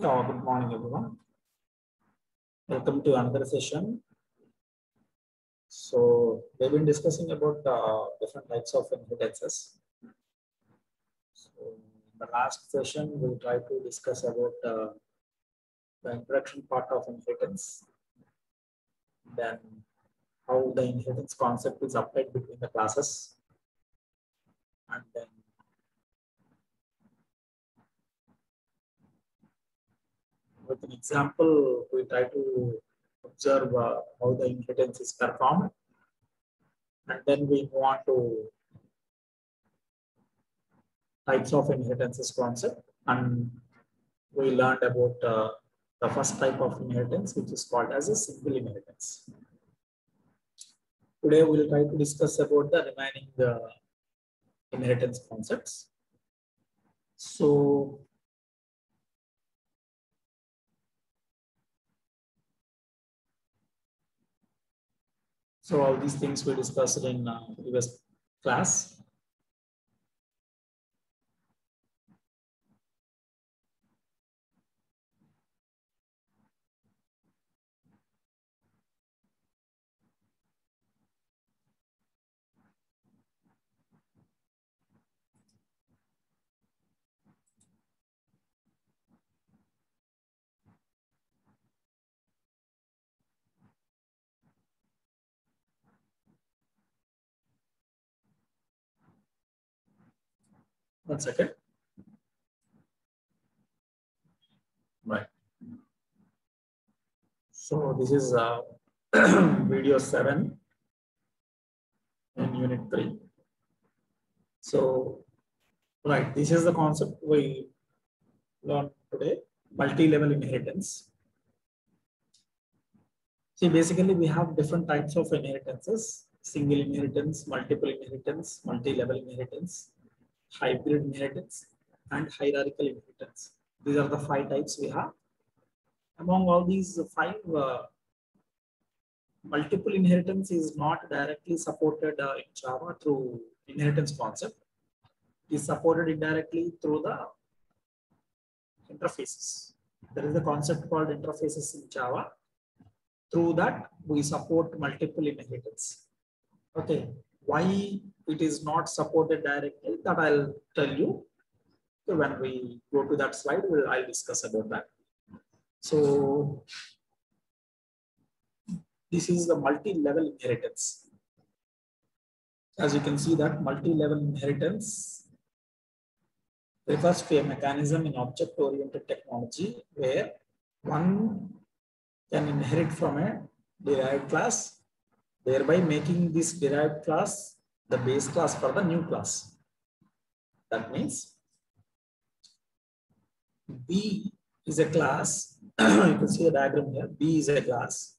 Good morning, everyone. Welcome to another session. So we've been discussing about different types of inheritances. So in the last session, we'll try to discuss about the introduction part of inheritance, then how the inheritance concept is applied between the classes, and then with an example, we try to observe how the inheritance is performed, and then we move on to types of inheritances concept, and we learned about the first type of inheritance, which is called as a single inheritance. Today we will try to discuss about the remaining inheritance concepts. So all these things we discussed in previous class. One second. Right. So this is video 7 in unit 3. So, right, this is the concept we learned today, multi-level inheritance. See, basically we have different types of inheritances: single inheritance, multiple inheritance, multi-level inheritance, hybrid inheritance, and hierarchical inheritance. These are the 5 types we have. Among all these 5, multiple inheritance is not directly supported in Java through inheritance concept. It is supported indirectly through the interfaces. There is a concept called interfaces in Java. Through that, we support multiple inheritance. Okay, why it is not supported directly, that I'll tell you. So when we go to that slide, I'll discuss about that. So this is the multi-level inheritance. As you can see, that multi-level inheritance refers to a mechanism in object-oriented technology where one can inherit from a derived class, thereby making this derived class the base class for the new class. That means B is a class, you can see a diagram here, B is a class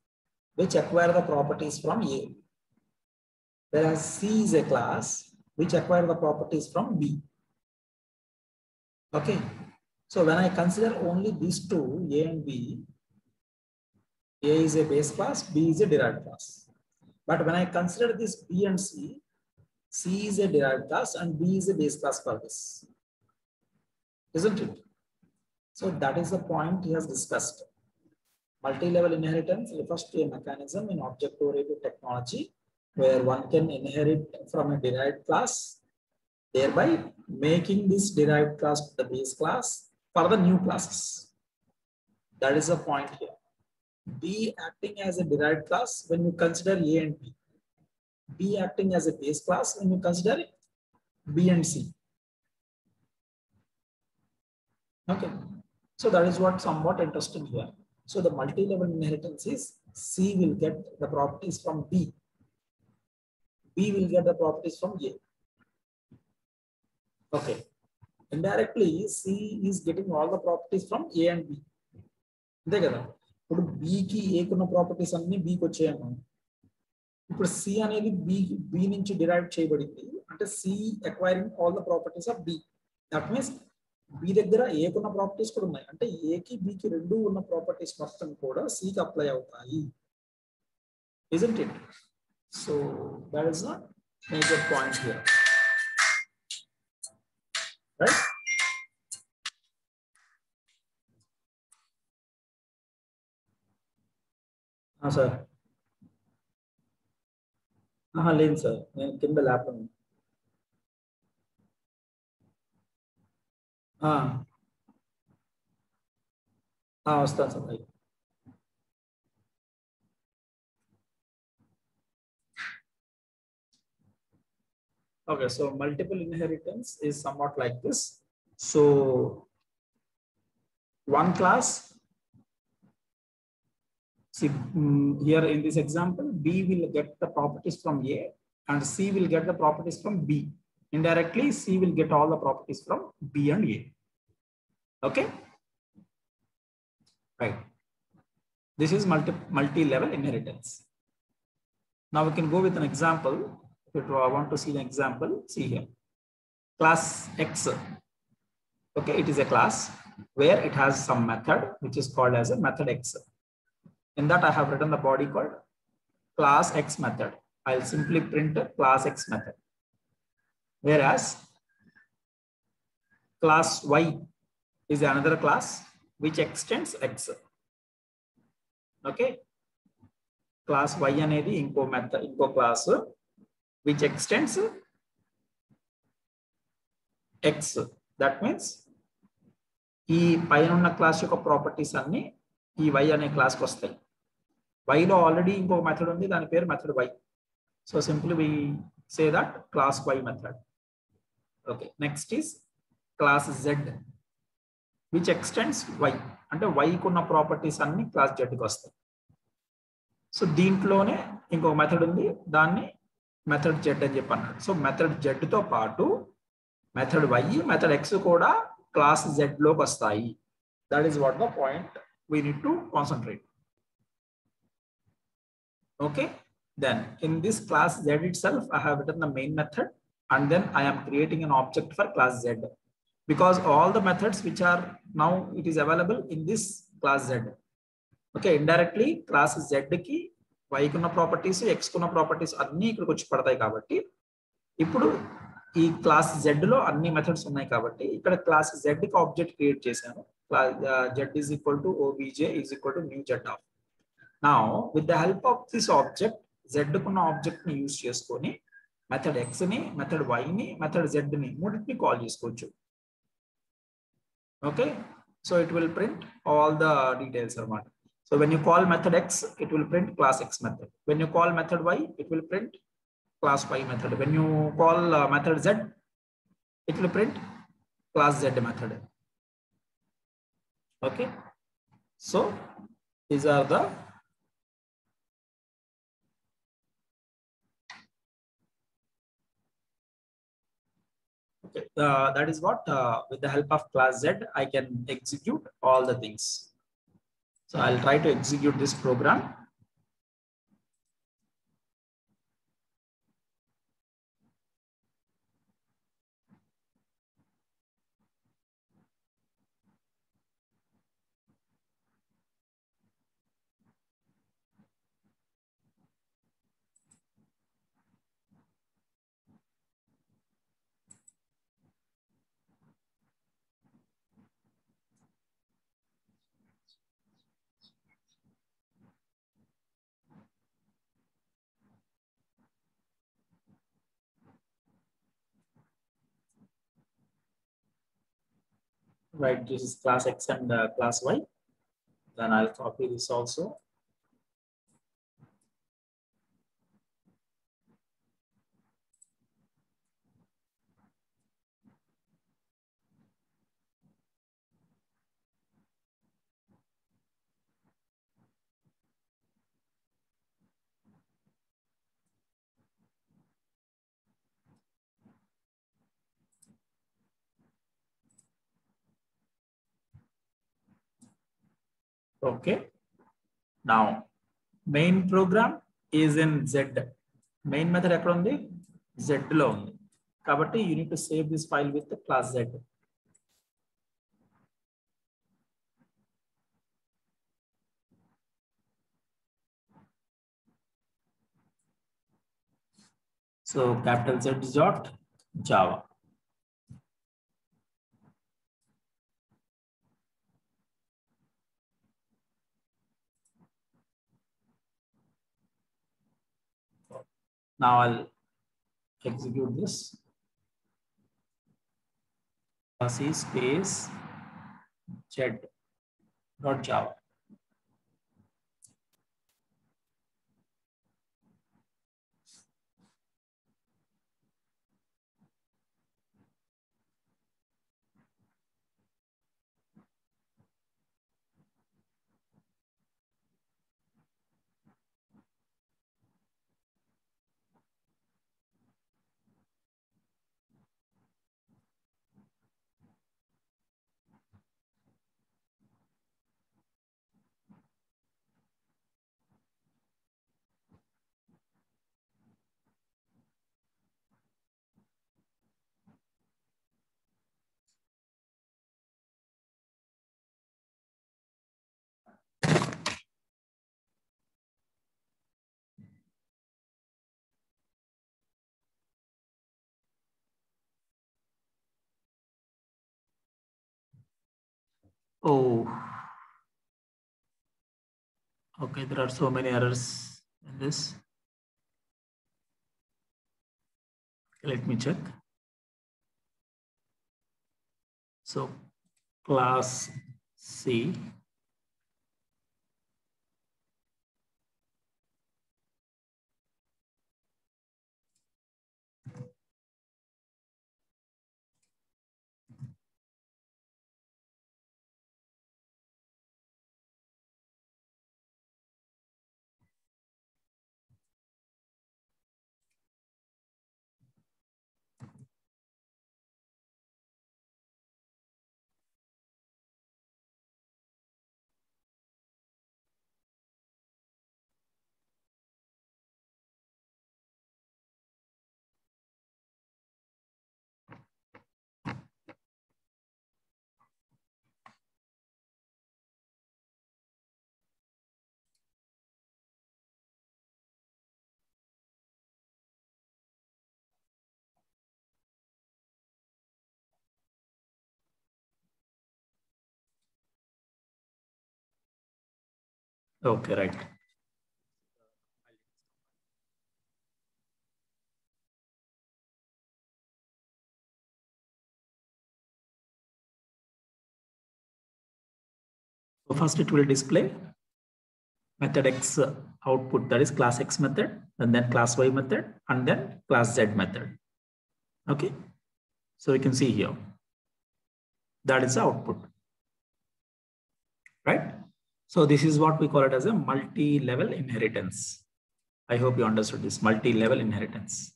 which acquire the properties from A, whereas C is a class which acquire the properties from B. Okay, so when I consider only these two, A and B, A is a base class, B is a derived class. But when I consider this B and C, C is a derived class and B is a base class for this, isn't it? So that is the point he has discussed. Multi-level inheritance refers to a mechanism in object-oriented technology where one can inherit from a derived class, thereby making this derived class the base class for the new classes. That is the point here. B acting as a derived class when you consider A and B. B acting as a base class when you consider B and C. Okay, so that is what somewhat interesting here. So the multi-level inheritance is C will get the properties from B. B will get the properties from A. Okay. Indirectly, C is getting all the properties from A and B. ఇప్పుడు బికి ఏకున్న properties అన్ని బికి వచ్చాయను. ఇప్పుడు C అనేది B నుంచి derive చేయబడింది, అంటే C acquiring all the properties of B. That means B దగ్గర ఏకున్న properties కూడా ఉన్నాయి, అంటే ఏకి బికి రెండు ఉన్న ప్రాపర్టీస్ మొత్తం కూడా సికి అప్లై అవుతాయి. Isn't it? So that is a major point here, right? Sir లేదు సార్, నేను కింద ల్యాప్ ఉంది. వస్తాను sir. Okay, so multiple inheritance is somewhat like this. So one class, see here in this example, B will get the properties from A and C will get the properties from B. Indirectly, C will get all the properties from B and A. Okay, right. This is multi-level inheritance. Now we can go with an example. If you want to see the example, see here. Class X. Okay, it is a class where it has some method which is called as a method X. In that, I have written the body called class X method. I'll simply print class X method. Whereas class Y is another class which extends X. Okay, class Y అనేది ఇంకో method, ఇంకో class which extends X. That means ఈ పైన ఉన్న class యొక్క properties అన్ని ఈ Y అనే క్లాస్ కి వస్తాయి. Y లో ఆల్రెడీ ఇంకొక మెథడ్ ఉంది, దాని పేరు method Y. So simply we say that class Y method. Okay, next is class Z which extends Y. అంటే Y కు ఉన్న ప్రాపర్టీస్ అన్ని క్లాస్ Z కి వస్తాయి. సో దీంట్లోనే ఇంకొక మెథడ్ ఉంది, దాన్ని మెథడ్ Z అని చెప్పి అన్నాడు. సో మెథడ్ Z తో పాటు మెథడ్ Y, మెథడ్ X కూడా క్లాస్ Z లోకి వస్తాయి. That is what the point we need to concentrate. Okay, then in this class Z itself, I have written the main method and then I am creating an object for class Z because all the methods which are now it is available in this class Z. Okay, indirectly class Z ki Y కున్న properties, X కున్న properties అన్ని ఇక్కడికి వచ్చి పడతాయి. కాబట్టి ఇప్పుడు ఈ class Z లో అన్ని మెథడ్స్ ఉన్నాయి కాబట్టి ఇక్కడ క్లాస్ Z కి ఆబ్జెక్ట్ క్రియేట్ చేశాను. Z is equal to obj is equal to new Z of. Now with the help of this object, Z కున్న ఆబ్జెక్ట్ ని యూజ్ చేసుకొని మెథడ్ X ని, మెథడ్ Y ని, మెథడ్ Z ని మూడింటిని call చేసుకోవచ్చు. Okay, so it will print all the details అన్నమాట. So when you call method X, it will print class X method. When you call method Y, it will print class Y method. When you call method Z, it will print class Z method. Okay, so these are the that is what with the help of class Z I can execute all the things. So I'll try to execute this program. Right, this is class X and class Y. Then I'll copy this also. Okay, now main program is in Z. Main method ఎక్కడ ఉంది? Z లో ఉంది. కాబట్టి you need to save this file with the class Z. So capital Z dot Java. Now I'll execute this. C space z.java. Oh, okay. There are so many errors in this. Let me check. So class C. Okay, right. So first it will display method X output, that is class X method, and then class Y method, and then class Z method. Okay. So you can see here, that is the output, right? So this is what we call it as a multi-level inheritance. I hope you understood this multi-level inheritance.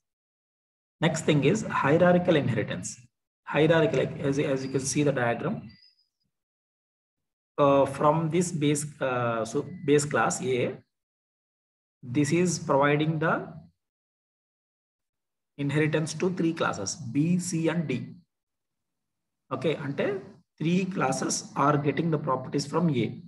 Next thing is hierarchical inheritance. Hierarchical, like as you can see the diagram, from this base class A, this is providing the inheritance to three classes B, C, and D. Okay, until three classes are getting the properties from A.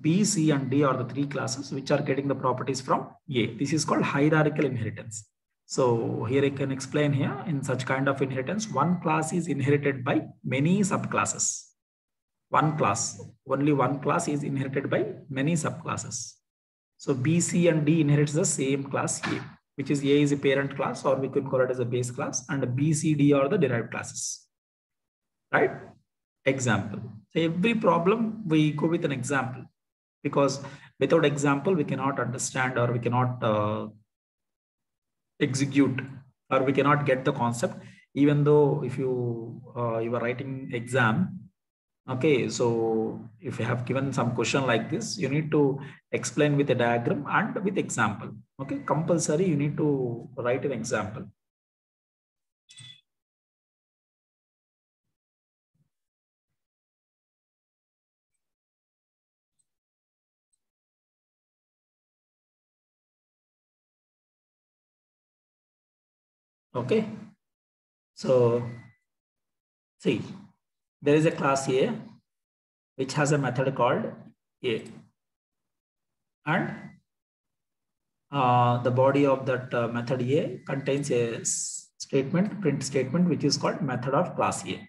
B, C, and D are the three classes which are getting the properties from A. This is called hierarchical inheritance. So here I can explain here, in such kind of inheritance, one class is inherited by many subclasses. One class, only one class is inherited by many subclasses. So B, C, and D inherits the same class A, which is A is a parent class, or we could call it as a base class, and B, C, D are the derived classes. Right? Example. So every problem we go with an example, because without example we cannot understand, or we cannot execute, or we cannot get the concept. Even though if you are writing exam, okay, so if you have given some question like this, you need to explain with a diagram and with example. Okay, compulsory you need to write an example. Okay, so see, there is a class A which has a method called A, and the body of that method A contains a statement, print statement, which is called method of class A.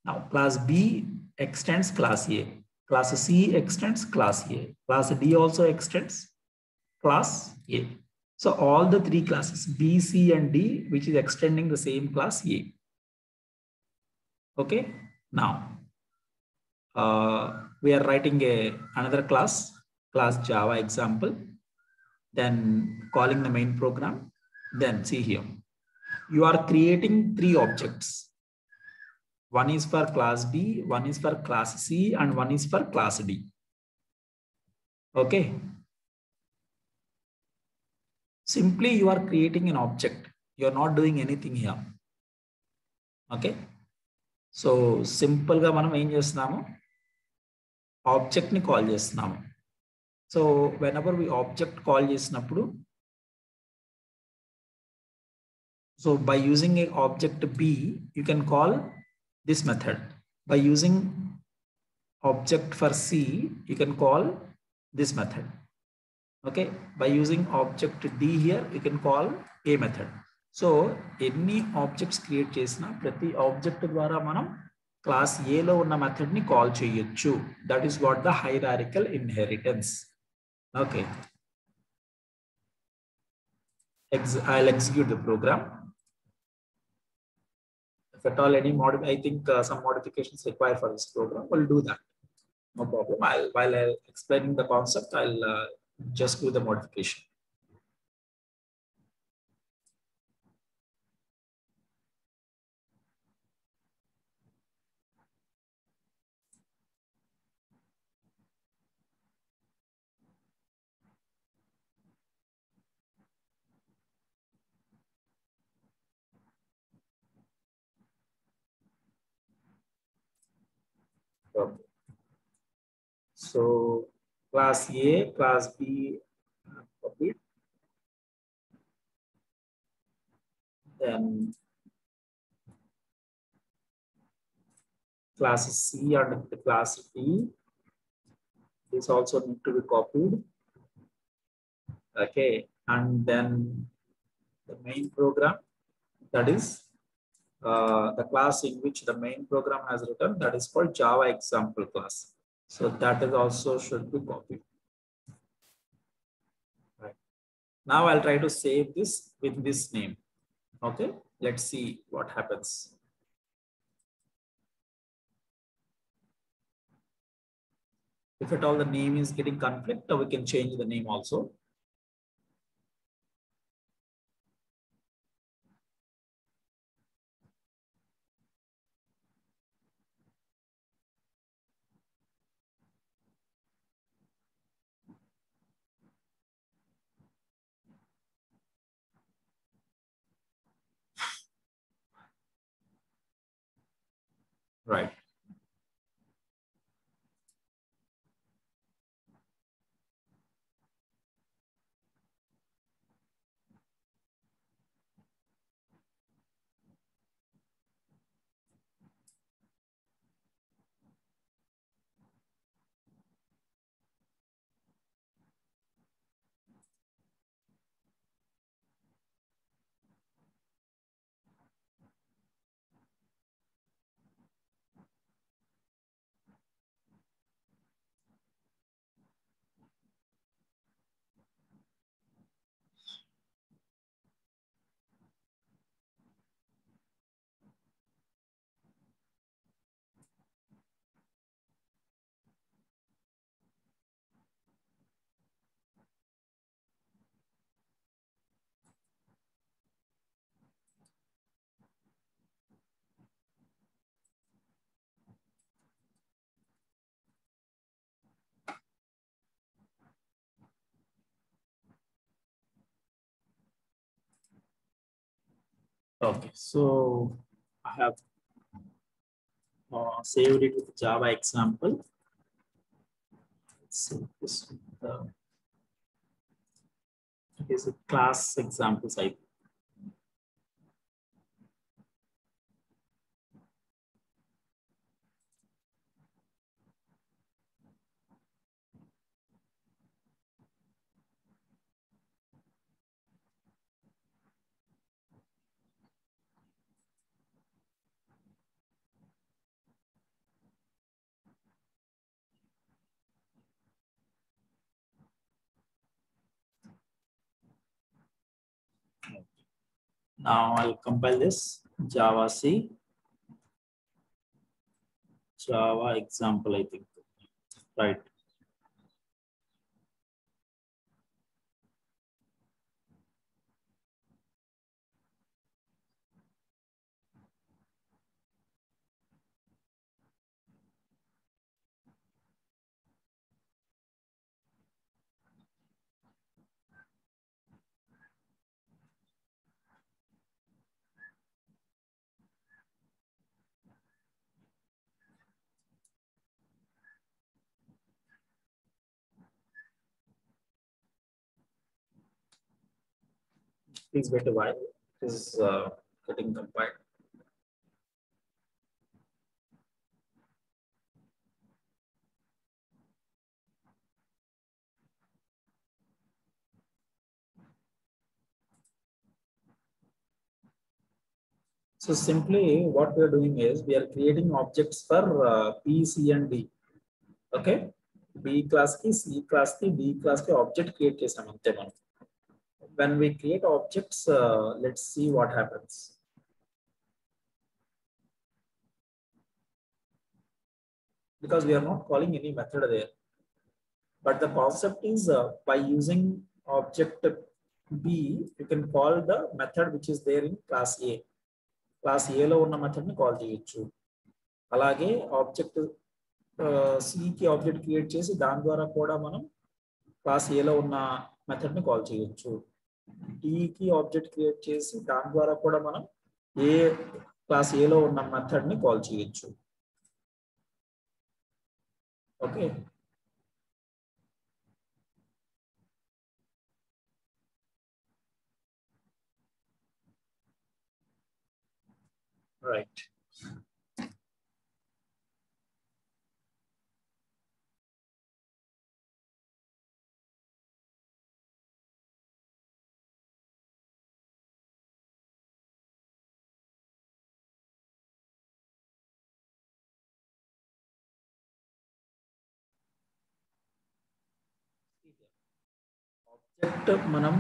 Now class B extends class A, class C extends class A, class D also extends class A. So all the three classes B, C, and D, which is extending the same class A. Okay. Now we are writing another class Java example, then calling the main program. Then see here, you are creating three objects. One is for class B, one is for class C, and one is for class D. Okay. Simply you are creating an object. You are not doing anything here. Okay. So simple ga manam em chestunnamo, object ni call chestunnamo. So whenever we object call chesinappudu, so by using a object B, you can call this method. By using object for C, you can call this method. Okay. By using object D here, you can call a method. So any objects create chesina prati object dwara manam class A lo unna method ni call cheyochu. That is what the hierarchical inheritance. Okay. I'll execute the program. If at all any I think some modifications required for this program, we'll do that. No problem. While I'll explaining the concept, I'll just do the modification. Okay. So class A, class B, copied. Then class C and the class D. This also need to be copied. Okay, and then the main program, that is the class in which the main program has written, that is called Java example class. So that is also should be copied. Right. Now I'll try to save this with this name. Okay, let's see what happens. If at all the name is getting conflict, we can change the name also. Right. Okay, so I have saved it with Java example. Let's see this is a class example site. Now I'll compile this Java C, Java example, I think, right? Please wait a while. It is getting compiled. So simply what we are doing is we are creating objects for B, C, and D. Okay. B class ki, C class ki, D class ki object create chesam ante manam. When we create objects, let's see what happens. Because we are not calling any method there. But the concept is by using object B, you can call the method which is there in class A. Class A lo ఉన్న method ni call చేయొచ్చు. అలాగే object C కి object create చేసి దాని ద్వారా కూడా మనం class A లో ఉన్న మెథడ్ ని కాల్ చేయొచ్చు. D కి ఆబ్జెక్ట్ క్రియేట్ చేసి దాని ద్వారా కూడా మనం క్లాస్ A లో ఉన్న మెథడ్ ని కాల్ చేయొచ్చు. ఓకే. Right. ఆబ్జెక్ట్ మనం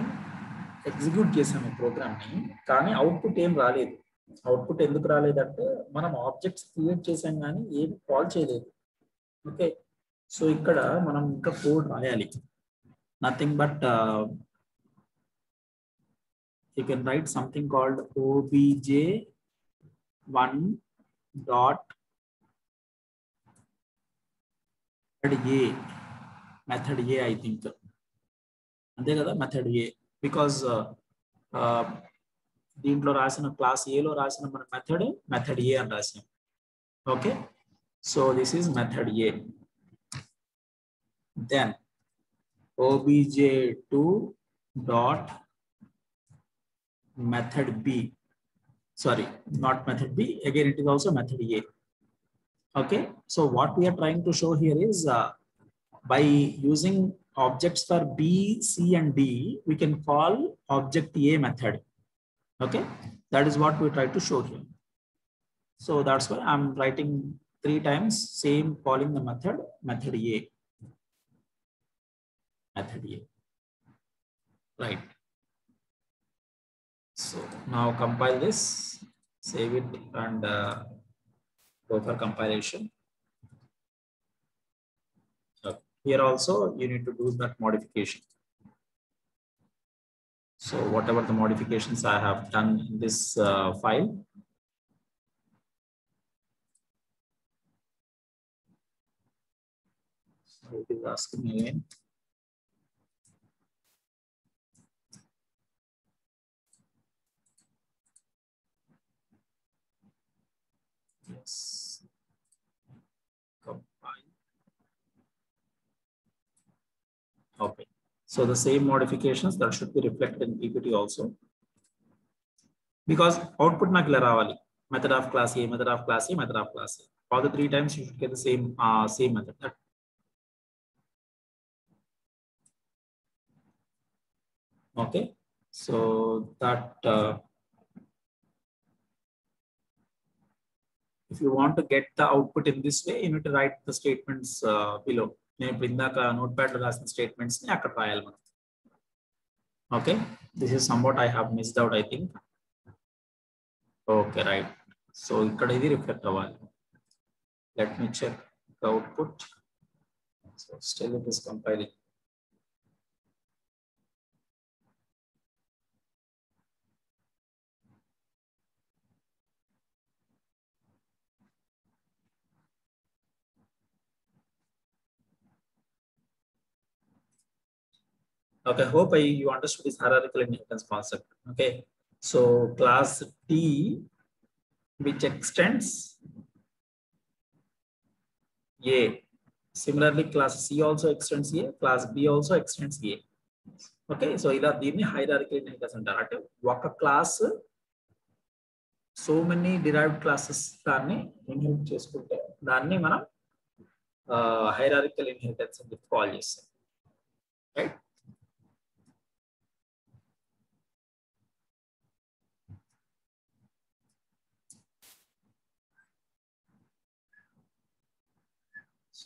ఎగ్జిక్యూట్ చేసాము ప్రోగ్రామ్ ని, కానీ అవుట్పుట్ ఏం రాలేదు. అవుట్పుట్ ఎందుకు రాలేదంటే మనం ఆబ్జెక్ట్స్ క్రియేట్ చేసాం కానీ ఏం కాల్ చేయలేదు. ఓకే. సో ఇక్కడ మనం ఇంకా కోడ్ రాయాలి. Nothing but you can write something called obj1 dot method A, I think. అంతే కదా, మెథడ్ ఏ. బికాస్ దీంట్లో రాసిన క్లాస్ ఏలో రాసిన మన మెథడ్ ఏ అని రాసాం. Okay. So this is method A. Then obj2 dot method B. Sorry, not method B. Again, it is also method A. Okay. So what we are trying to show here is by using objects for B, C, and D, we can call object A method. Okay. That is what we try to show here. So that's why I'm writing 3 times same calling the method A. Method A. Right. So now compile this, save it, and go for compilation. So here also you need to do that modification. So whatever the modifications I have done in this file, so it is asking again. Yes. Compile. Okay. So the same modifications that should be reflected in PPT also. Because output na clear avali. Method of class A, method of class A, method of class A. All the 3 times you should get the same method. Okay. So that if you want to get the output in this way, you need to write the statements below. Notepad statements. Okay. This is somewhat I have missed out, I think. Okay, right. So ikkada idi reflect avvali. Let me check the output. So still it is compiling. Okay, hope you understood this hierarchical inheritance concept. Okay, so class T, which extends A. Similarly, class C also extends A, class B also extends A. Okay, so ila దీన్ని hierarchical inheritance అంటారు. అంటే ఒక class so many derived classes దాన్ని inherit చేసుకుంటే దాన్ని మనం hierarchical inheritance అని చెప్పి కాల్ చేస్తాం. Right?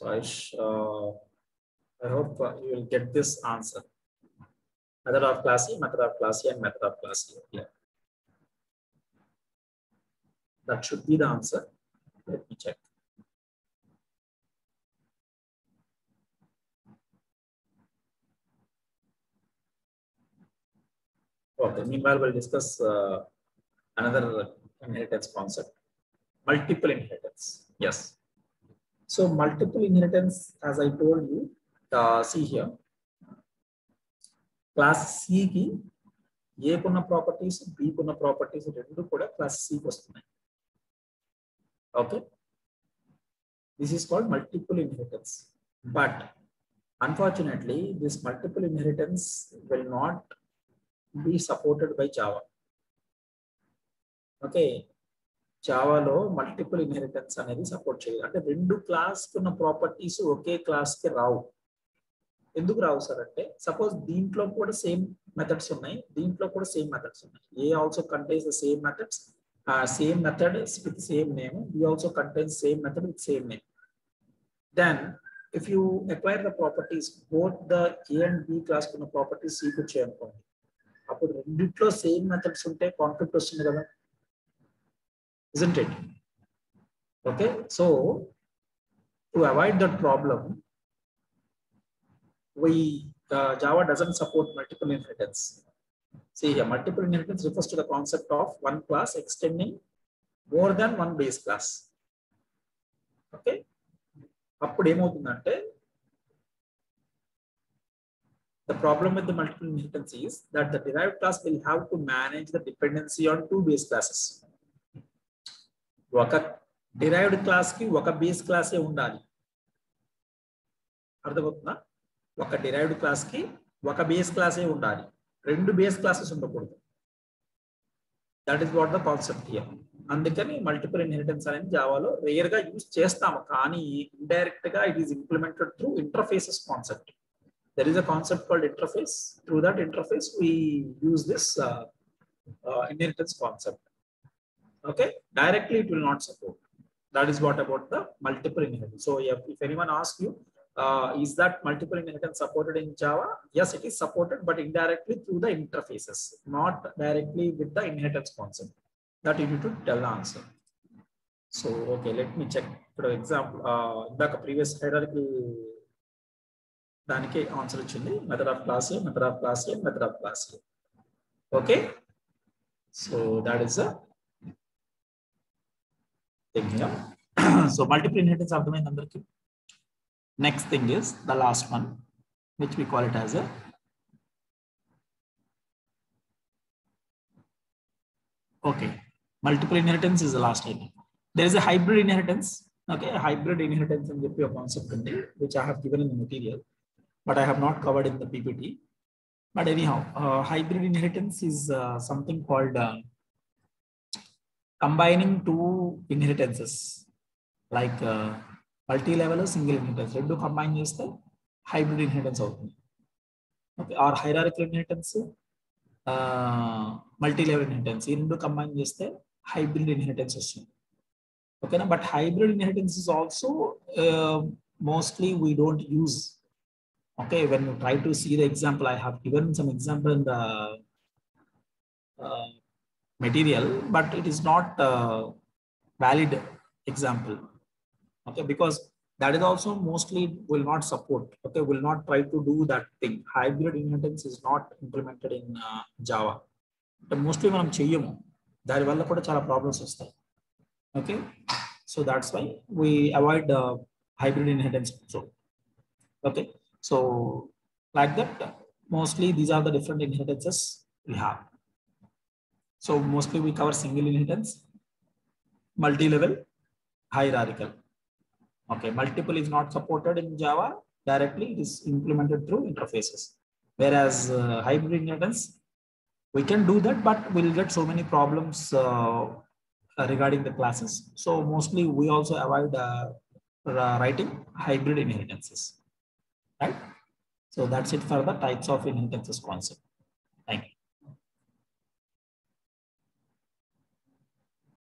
So I hope you will get this answer. Method of class A, method of class A, and method of class A. Yeah. That should be the answer. Let me check. Okay, meanwhile, we'll discuss another inheritance concept. Multiple inheritance. Yes. So multiple inheritance, as I told you, see here. Class C ki A kuna properties, B kuna properties, rendu kuda class C ki vastunayi. Okay. This is called multiple inheritance. But unfortunately, this multiple inheritance will not be supported by Java. Okay. జావాలో multiple inheritance అనేది support చేయదు. అంటే రెండు class ఉన్న properties ఒకే class కి రావు. ఎందుకు రావు sir అంటే, suppose దీంట్లో కూడా సేమ్ మెథడ్స్ ఉన్నాయి, దీంట్లో కూడా సేమ్ మెథడ్స్ ఉన్నాయి. A also contains the same methods, same method with same name. B also contains same method with same name. Then if you acquire the properties both the A and B class ఉన్న properties C కు చేయనుకోండి, అప్పుడు రెండిట్లో same methods ఉంటే conflict వస్తుంది కదా, isn't it? Okay, so to avoid that problem, Java doesn't support multiple inheritance. See here, multiple inheritance refers to the concept of one class extending more than one base class. Okay, appudu emavutundante, the problem with the multiple inheritance is that the derived class will have to manage the dependency on two base classes. ఒక derived class కి ఒక base క్లాసే ఉండాలి. అర్థమవుతుందా? ఒక derived class కి ఒక base క్లాసే ఉండాలి, రెండు బేస్ క్లాసెస్ ఉండకూడదు. That is what the concept here. అందుకని మల్టిపుల్ ఇన్హెరిటెన్స్ అనేది జావాలో రేర్ గా యూజ్ చేస్తాము, కానీ ఇండైరెక్ట్ గా it is implemented through interfaces concept. There is a concept called interface. Through that interface we use this inheritance concept. Okay, directly it will not support. That is what about the multiple inheritance. So if anyone asks you, is that multiple inheritance supported in Java? Yes, it is supported, but indirectly through the interfaces, not directly with the inheritance concept. That you need to tell the answer. So okay, let me check. For example, back a previous hierarchical daniki answer ichindi, method of class A, method of class A, method of class A. Okay, so that is a thing here. So multiple inheritance అర్థమైంది అందరికి. Next thing is the last one, which we call it as a multiple inheritance is the last idea. There is a hybrid inheritance. Okay, hybrid inheritance అని చెప్పి ఒక concept ఉంది, which I have given in the material, but I have not covered in the PPT. But anyhow, hybrid inheritance is something called combining two inheritances, like multi-level single inheritance. Rendu combine cheste hybrid inheritance avutundi. Okay, or hierarchical inheritance, multi-level inheritance, rendu combine cheste hybrid inheritance vastundi. Okay, but hybrid inheritance is also mostly we don't use. Okay, when you try to see the example, I have given some example in the material, but it is not a valid example. Okay, because that is also mostly will not support. Okay, will not try to do that thing. Hybrid inheritance is not implemented in Java. Mostly మనం చెయ్యము, దానివల్ల కూడా చాలా problems వస్తాయి. Okay, so that's why we avoid hybrid inheritance. So okay, so like that, mostly these are the different inheritances we have. So mostly we cover single inheritance, multi-level, hierarchical. Okay, multiple is not supported in Java directly. It is implemented through interfaces. Whereas hybrid inheritance, we can do that, but we'll get so many problems regarding the classes. So mostly we also avoid writing hybrid inheritances, right? So that's it for the types of inheritances concept. Thank you.